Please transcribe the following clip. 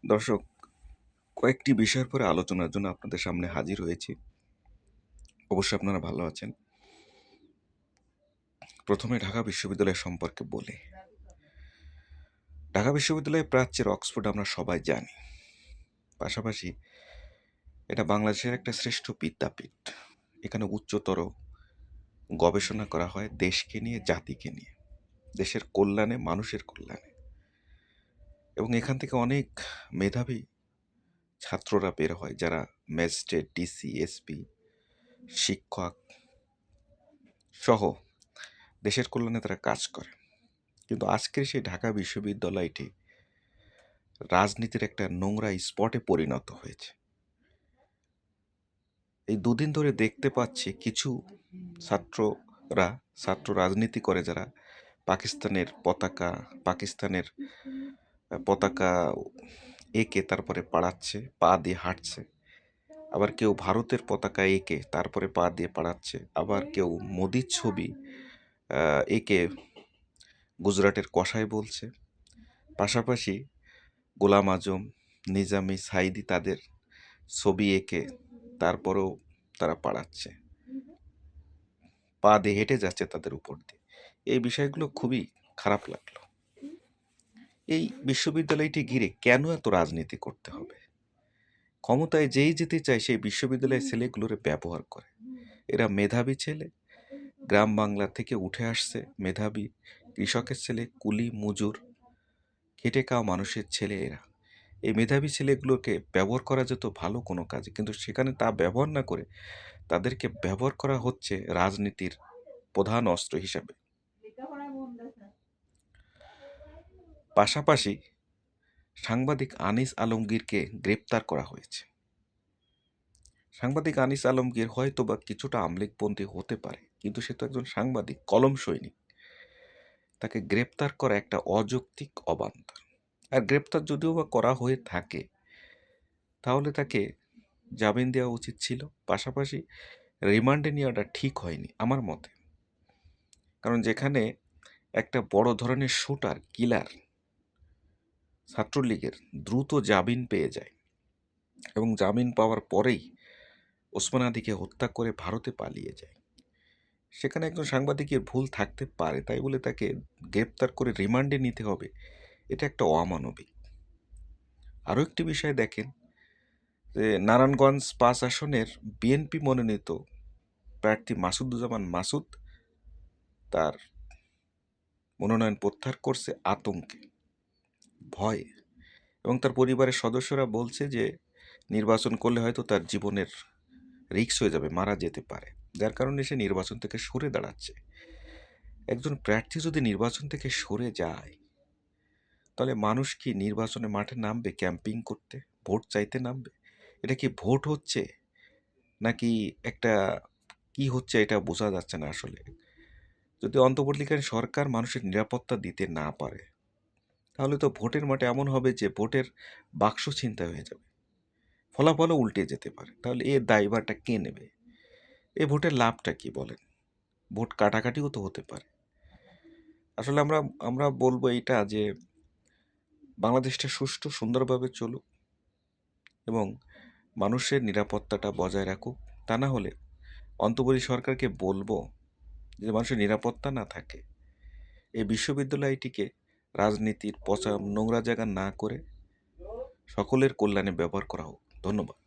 দর্শক, কয়েকটি বিষয়ের পরে আলোচনার জন্য আপনাদের সামনে হাজির হয়েছি। অবশ্যই আপনারা ভালো আছেন। প্রথমে ঢাকা বিশ্ববিদ্যালয় সম্পর্কে বলি। ঢাকা বিশ্ববিদ্যালয়ের প্রাচ্যের অক্সফোর্ড আমরা সবাই জানি। পাশাপাশি এটা বাংলাদেশের একটা শ্রেষ্ঠ বিদ্যাপীঠ। এখানে উচ্চতর গবেষণা করা হয় দেশকে নিয়ে, জাতিকে নিয়ে, দেশের কল্যাণে, মানুষের কল্যাণে। এবং এখান থেকে অনেক মেধাবী ছাত্ররা বের হয়, যারা ম্যাজিস্ট্রেট, ডিসি, এসপি, শিক্ষক সহ দেশের কল্যাণে তারা কাজ করে। কিন্তু আজকের সেই ঢাকা বিশ্ববিদ্যালয়টি রাজনীতির একটা নোংরা স্পটে পরিণত হয়েছে। এই দুদিন ধরে দেখতে পাচ্ছি কিছু ছাত্র রাজনীতি করে, যারা পাকিস্তানের পতাকা এঁকে তারপরে পাড়াচ্ছে, পা দিয়ে হাঁটছে। আবার কেউ ভারতের পতাকা এঁকে তারপরে পা দিয়ে পাড়াচ্ছে। আবার কেউ মোদির ছবি এঁকে গুজরাটের কসাই বলছে। পাশাপাশি গোলাম আজম, নিজামি, সাইদি তাদের ছবি এঁকে তারপরেও তারা পাড়াচ্ছে, পা দিয়ে হেঁটে যাচ্ছে তাদের উপর দিয়ে। এই বিষয়গুলো খুবই খারাপ লাগলো। এই বিশ্ববিদ্যালয়টি ঘিরে কেন এত রাজনীতি করতে হবে? ক্ষমতায় যেই যেতে চায় সেই বিশ্ববিদ্যালয়ের ছেলেগুলোরে ব্যবহার করে। এরা মেধাবী ছেলে, গ্রাম বাংলা থেকে উঠে আসছে, মেধাবী কৃষকের ছেলে, কুলি মজুর, খেটে খাওয়া মানুষের ছেলে এরা। এই মেধাবী ছেলেগুলোকে ব্যবহার করা যেত ভালো কোনো কাজে, কিন্তু সেখানে তা ব্যবহার না করে তাদেরকে ব্যবহার করা হচ্ছে রাজনীতির প্রধান অস্ত্র হিসাবে। পাশাপাশি সাংবাদিক আনিস আলমগীরকে গ্রেপ্তার করা হয়েছে। সাংবাদিক আনিস আলমগীর হয়তো বা কিছুটা আমলিকপন্থী হতে পারে, কিন্তু সে তো একজন সাংবাদিক, কলম সৈনিক। তাকে গ্রেপ্তার করা একটা অযৌক্তিক অবান্তর। আর গ্রেপ্তার যদিও বা করা হয়ে থাকে, তাহলে তাকে জামিন দেওয়া উচিত ছিল। পাশাপাশি রিমান্ডে নেওয়াটা ঠিক হয়নি আমার মতে। কারণ যেখানে একটা বড় ধরনের শুটার, কিলার ছাত্রলীগের দ্রুত জামিন পেয়ে যায় এবং জামিন পাওয়ার পরেই ওসমান আদিকে হত্যা করে ভারতে পালিয়ে যায়, সেখানে একজন সাংবাদিকের ভুল থাকতে পারে। তাই বলে তাকে গ্রেপ্তার করে রিমান্ডে নিতে হবে, এটা একটা অমানবিক। আরও একটি বিষয় দেখেন যে নারায়ণগঞ্জ ৫ আসনের বিএনপি মনোনীত প্রার্থী মাসুদুজ্জামান মাসুদ তার মনোনয়ন প্রত্যাহার করছে আতঙ্কে, ভয়ে। এবং তার পরিবারের সদস্যরা বলছে যে নির্বাচন করলে হয়তো তার জীবনের রিস্ক হয়ে যাবে, মারা যেতে পারে, যার কারণে সে নির্বাচন থেকে সরে দাঁড়াচ্ছে। একজন প্রার্থী যদি নির্বাচন থেকে সরে যায়, তাহলে মানুষ কি নির্বাচনে মাঠে নামবে ক্যাম্পিং করতে, ভোট চাইতে নামবে? এটা কি ভোট হচ্ছে নাকি একটা কি হচ্ছে, এটা বোঝা যাচ্ছে না আসলে। যদি অন্তর্বর্তীকালীন সরকার মানুষের নিরাপত্তা দিতে না পারে, তাহলে তো ভোটের মাঠে এমন হবে যে ভোটের বাক্স ছিনতাই হয়ে যাবে, ফলাফলও উল্টে যেতে পারে। তাহলে এর দায়ভারটা কে নেবে? এই ভোটের লাভটা কি বলেন? ভোট কাটাকাটিও তো হতে পারে। আসলে আমরা আমরা বলবো এইটা যে বাংলাদেশটা সুষ্ঠু সুন্দরভাবে চলুক এবং মানুষের নিরাপত্তাটা বজায় রাখুক। তা না হলে অন্তর্বর্তী সরকারকে বলবো যে মানুষের নিরাপত্তা না থাকে, এই বিশ্ববিদ্যালয়টিকে রাজনীতির পচা নোংরা জায়গা না করে সকলের কল্যাণে ব্যবহার করা হোক। ধন্যবাদ।